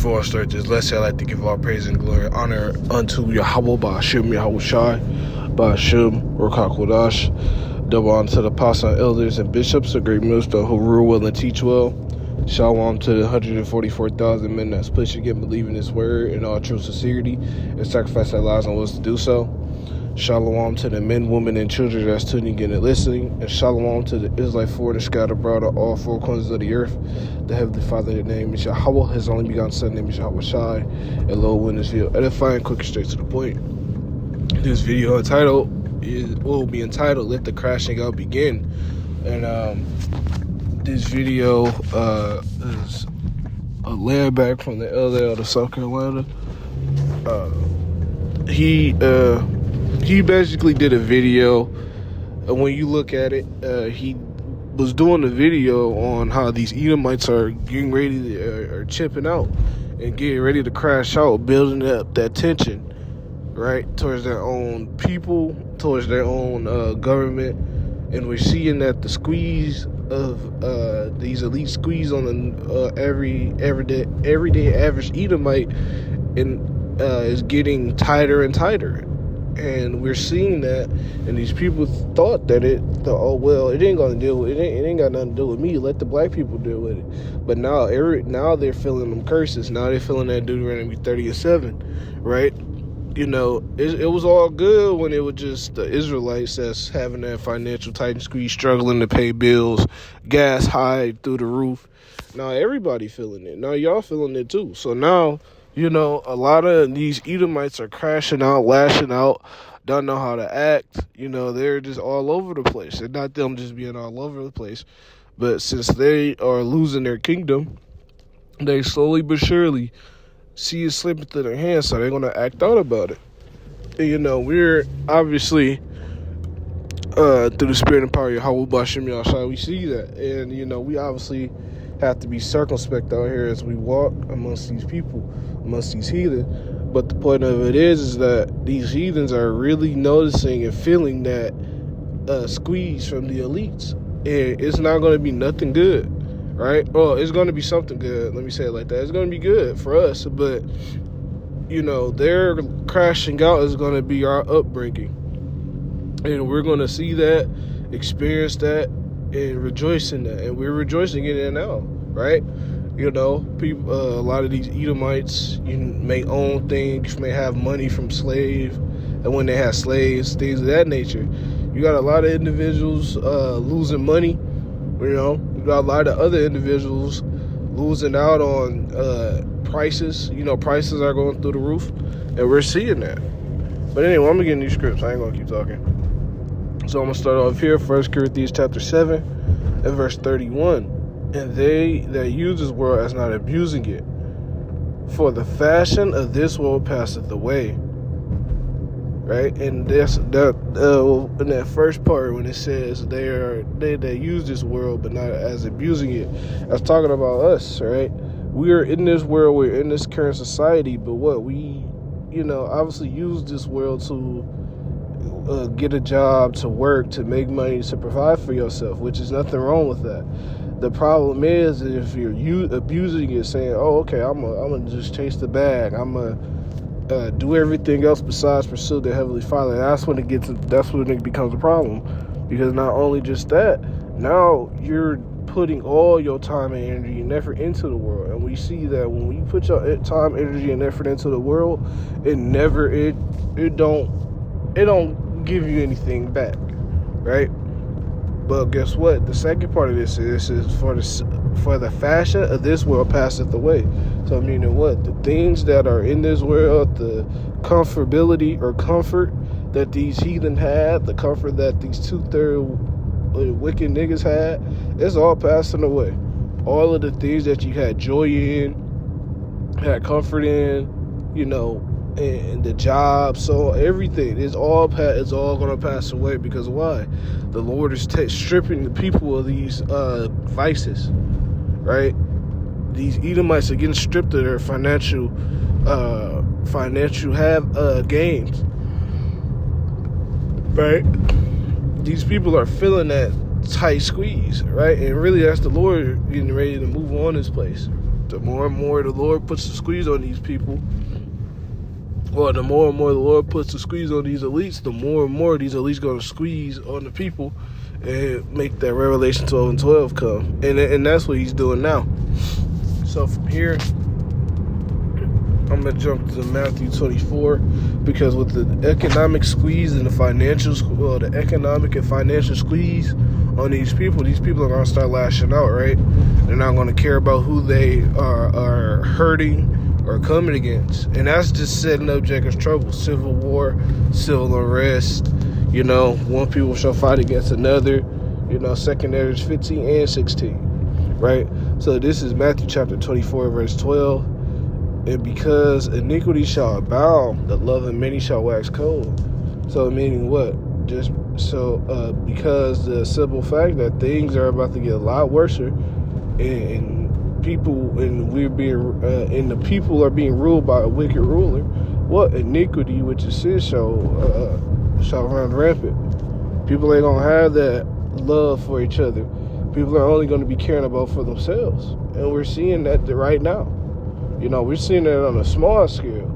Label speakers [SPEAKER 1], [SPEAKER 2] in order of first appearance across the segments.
[SPEAKER 1] Before I start this lesson, I'd like to give all praise and glory and honor unto Yahweh, Ba'ashem Yahweh Shai, Ba'ashem Ruach double honor to the apostles and elders and bishops, a great millstone who rule well and teach well. Shalom to the 144,000 men that split again, believe in this word in all true sincerity and sacrifice their lives on wills to do so. Shalom to the men, women, and children that's tuning in and listening. And shalom to the Israelite foreign and scattered abroad on all four corners of the earth. The Heavenly Father, their name is Yahweh. His only begotten Son, name is Yahweh Shai. And Lord, when this video edifying, quick and straight to the point. This video will be entitled "Let the Crashing Out Begin." And this video is a layback from the elder out of South Carolina. He basically did a video, and when you look at it, he was doing a video on how these Edomites are getting ready, are chipping out and getting ready to crash out, building up that tension, right, towards their own people, towards their own government, and we're seeing that the squeeze of these elite squeeze on the everyday average Edomite is getting tighter and tighter. And we're seeing that, and these people thought that it ain't gonna deal with it. It ain't got nothing to do with me. Let the black people deal with it. But now they're feeling them curses. Now they're feeling that Deuteronomy 30:7, right? You know, it was all good when it was just the Israelites that's having that financial tight squeeze, struggling to pay bills, gas high through the roof. Now everybody feeling it. Now y'all feeling it too. So now, you know, a lot of these Edomites are crashing out, lashing out, don't know how to act. You know, they're just all over the place. And not them just being all over the place. But since they are losing their kingdom, they slowly but surely see it slipping through their hands, so they're going to act out about it. And, you know, we're obviously, through the spirit and power of Yahweh, Ba'ashem Yahshua, we see that. And, you know, we obviously have to be circumspect out here as we walk amongst these people, amongst these heathen. But the point of it is that these heathens are really noticing and feeling that squeeze from the elites. And it's not going to be nothing good, right? Well, it's going to be something good. Let me say it like that. It's going to be good for us. But, you know, their crashing out is going to be our upbringing. And we're going to see that, experience that, and rejoice in that, and we're rejoicing in it now, right? You know, people, a lot of these Edomites, you may own things, may have money from slave, and when they have slaves, things of that nature. You got a lot of individuals losing money. You know, you got a lot of other individuals losing out on prices. You know, prices are going through the roof, and we're seeing that. But anyway, I'm gonna get in these scripts. I ain't gonna keep talking. So I'm going to start off here, 1 Corinthians chapter 7 and verse 31. And they that use this world as not abusing it, for the fashion of this world passeth away. Right? And that's that in that first part when it says they use this world but not as abusing it, that's talking about us, right? We are in this world, we're in this current society, but what we, you know, obviously use this world to get a job, to work, to make money, to provide for yourself, which is nothing wrong with that. The problem is if you're abusing it, saying, "Oh, okay, I'm gonna just chase the bag. I'm gonna do everything else besides pursue the Heavenly Father." That's when it becomes a problem, because not only just that, now you're putting all your time and energy and effort into the world, and we see that when you put your time, energy, and effort into the world, it don't give you anything back, right? But guess what? The second part of this is for the fashion of this world passeth away. So meaning what? The things that are in this world, the comfortability or comfort that these heathen had, the comfort that these 2/3 wicked niggas had, it's all passing away. All of the things that you had joy in, had comfort in, you know, and the job, so everything is all going to pass away. Because why? The Lord is stripping the people of these vices, right? These Edomites are getting stripped of their financial gains, right? These people are feeling that tight squeeze, right? And really, that's the Lord getting ready to move on this place. The more and more the Lord puts the squeeze on these people, well, the more and more the Lord puts the squeeze on these elites, the more and more these elites going to squeeze on the people and make that Revelation 12 and 12 come. And that's what he's doing now. So from here, I'm going to jump to Matthew 24, because with the economic squeeze and the economic and financial squeeze on these people are going to start lashing out, right? They're not going to care about who they are hurting or coming against. And that's just setting up Jacob's trouble. Civil war, civil unrest, one people shall fight against another, 2 Esdras 15 and 16, right? So this is Matthew chapter 24, verse 12. And because iniquity shall abound, the love of many shall wax cold. So meaning what? Because the simple fact that things are about to get a lot worse, and the people are being ruled by a wicked ruler, what iniquity, which is sin, shall run rampant. People ain't gonna have that love for each other. People are only going to be caring about for themselves, and we're seeing that right now. We're seeing that on a small scale,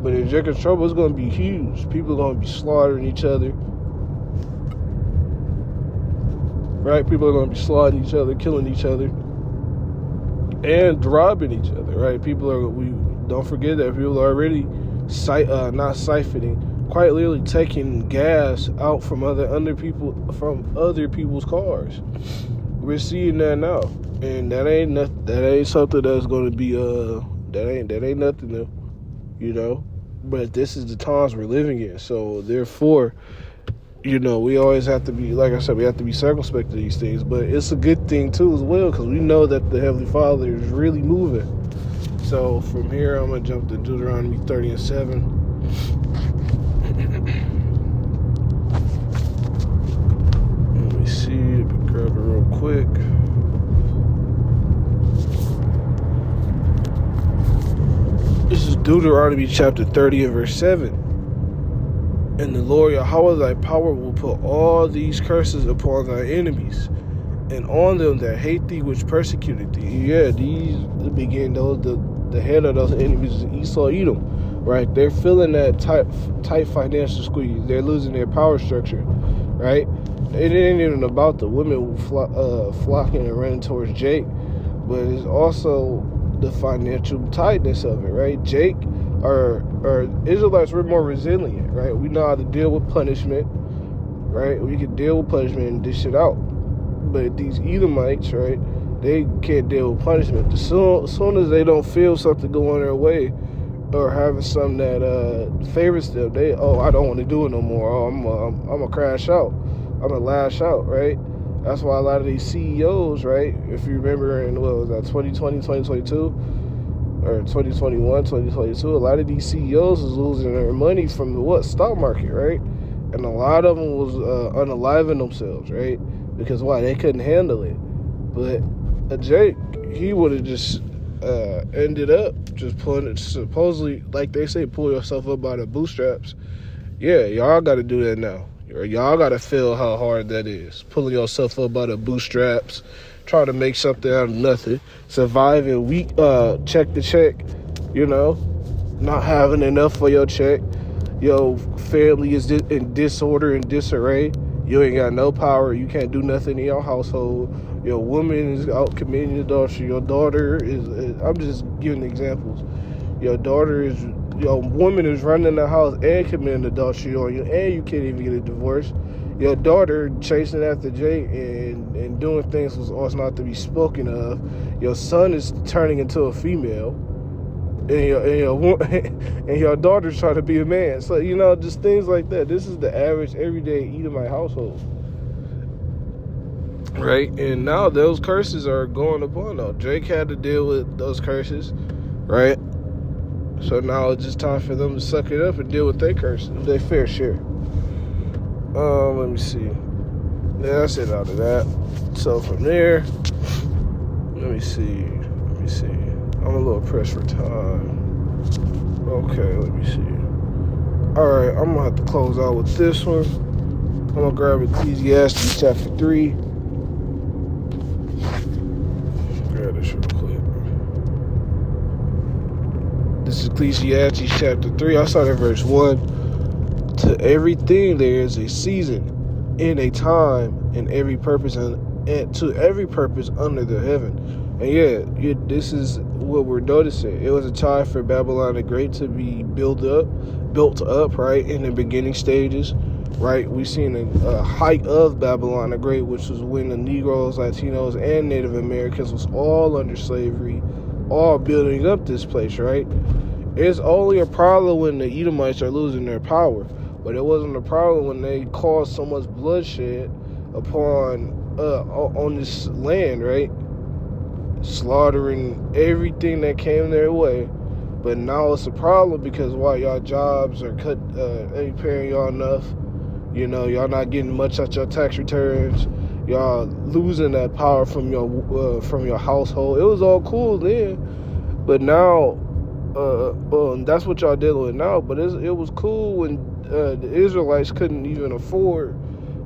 [SPEAKER 1] but in Jacob's trouble, it's going to be huge. People are going to be slaughtering each other, right? People are going to be slaughtering each other, killing each other, and robbing each other, right? We don't forget that people are already not siphoning, quite literally taking gas out from other people's cars. We're seeing that now, and that ain't something that's going to be that ain't nothing new, But this is the times we're living in, so therefore, we always have to be, like I said, we have to be circumspect to these things. But it's a good thing too as well, because we know that the Heavenly Father is really moving. So from here, I'm gonna jump to Deuteronomy 30 and 7. Let me see. Let me grab it real quick. This is Deuteronomy chapter 30 and verse 7. And the Lord Yahweh thy power will put all these curses upon thy enemies, and on them that hate thee, which persecuted thee. Yeah, the head of those enemies is Esau, Edom, right? They're feeling that tight financial squeeze. They're losing their power structure, right? It ain't even about the women flocking and running towards Jake, but it's also the financial tightness of it, right? Jake, or Israelites, we're more resilient, right? We know how to deal with punishment, right? We can deal with punishment and dish it out. But these Edomites, right, they can't deal with punishment. As soon as they don't feel something going their way, or having something that favors them, I don't want to do it no more. I'm gonna crash out. I'm gonna lash out, right? That's why a lot of these CEOs, right, if you remember in, 2020, 2022, or 2021, 2022, a lot of these CEOs was losing their money from the stock market, right? And a lot of them was unaliving themselves, right? Because why? They couldn't handle it. But Jake, he would have just ended up just pulling it, supposedly, like they say, pull yourself up by the bootstraps. Yeah, y'all got to do that now. Y'all got to feel how hard that is. Pulling yourself up by the bootstraps, trying to make something out of nothing, surviving week, check to check, not having enough for your check. Your family is in disorder and disarray. You ain't got no power. You can't do nothing in your household. Your woman is out committing adultery. Your daughter is I'm just giving examples. Your woman is running the house and committing adultery on you, and you can't even get a divorce. Your daughter chasing after Jake and doing things was also not to be spoken of. Your son is turning into a female, and your daughter's trying to be a man. So, just things like that. This is the average, everyday Edomite household, right? And now those curses are going upon them. Jake had to deal with those curses, right? So now it's just time for them to suck it up and deal with their curses, their fair share. Let me see. Yeah, that's it out of that. So from there, let me see. I'm a little pressed for time. Okay, let me see. Alright, I'm going to have to close out with this one. I'm going to grab Ecclesiastes chapter 3. Grab this real quick. is Ecclesiastes chapter 3. I start at verse 1. To everything there is a season and a time and every purpose and to every purpose under the heaven. And this is what we're noticing. It was a time for Babylon the Great to be built up, right, in the beginning stages, right? We've seen a height of Babylon the Great, which was when the Negroes, Latinos, and Native Americans was all under slavery, all building up this place, right? It's only a problem when the Edomites are losing their power, but it wasn't a problem when they caused so much bloodshed on this land, right? Slaughtering everything that came their way. But now it's a problem because while y'all jobs are cut, ain't paying y'all enough. Y'all not getting much out your tax returns. Y'all losing that power from your household. It was all cool then, but now, that's what y'all dealing with now. But it was cool when the Israelites couldn't even afford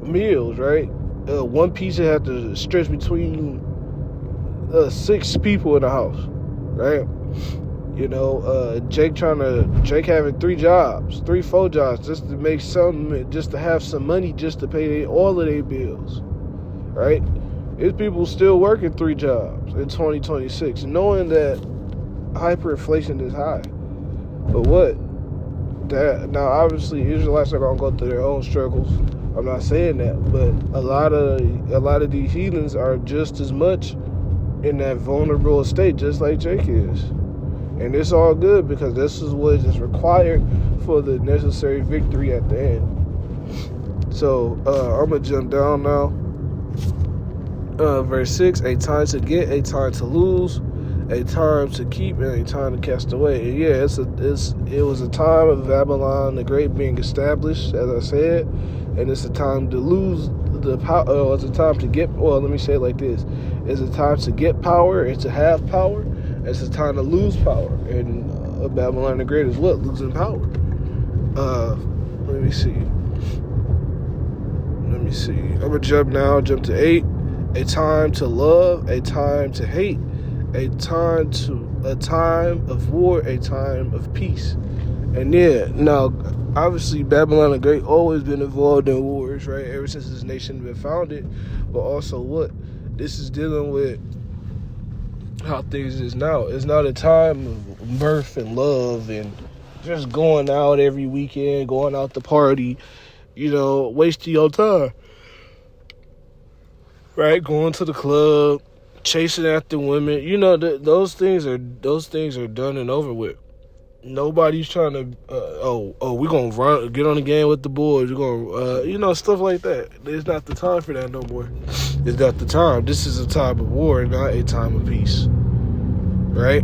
[SPEAKER 1] meals, right? One pizza had to stretch between 6 people in the house, right? Jake having 4 jobs just to make something, just to have some money, just to pay all of their bills, right? There's people still working 3 jobs in 2026, knowing that hyperinflation is high. But now obviously Israelites are gonna go through their own struggles. I'm not saying that, but a lot of these heathens are just as much in that vulnerable state, just like Jake is. And it's all good because this is what is required for the necessary victory at the end. So I'm going to jump down now. Verse 6, a time to get, a time to lose, a time to keep, and a time to cast away. And it was a time of Babylon the Great being established, as I said, and it's a time to lose the power. It's a time to get, let me say it like this. It's a time to get power and to have power. It's a time to lose power, and Babylon the Great is what? Losing power. Let me see. I'm gonna jump to 8. A time to love, a time to hate, a time of war, a time of peace. And now obviously Babylon the Great always been involved in wars, right? Ever since this nation been founded, but also what? This is dealing with how things is now. It's not a time of mirth and love and just going out every weekend, going out to party, wasting your time, right? Going to the club, chasing after women. Those things are done and over with. Nobody's trying to we're gonna get on the game with the boys, we're gonna stuff like that. It's not the time for that no more. It's not the time. This is a time of war, not a time of peace, right?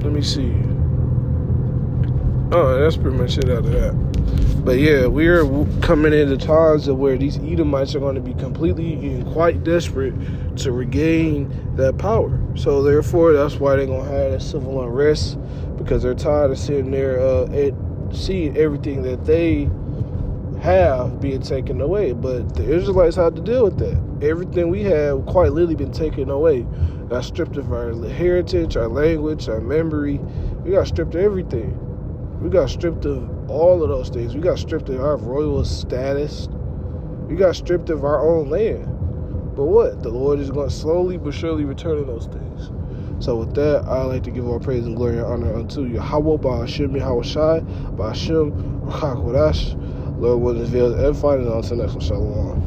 [SPEAKER 1] Let me see. That's pretty much it out of that. But we're coming into times of where these Edomites are going to be completely and quite desperate to regain that power. So therefore, that's why they're going to have that civil unrest, because they're tired of sitting there seeing everything that they have being taken away. But the Israelites had to deal with that. Everything we have quite literally been taken away. Got stripped of our heritage, our language, our memory. We got stripped of everything. We got stripped of all of those things. We got stripped of our royal status. We got stripped of our own land. But what? The Lord is going to slowly but surely return those things. So with that, I'd like to give all praise and glory and honor unto Yahweh, Ba'ashem, Yahawashi, Ba'ashem, Ruach HaKodesh. Lord, what is veiled, edified, and until next one, Shalom.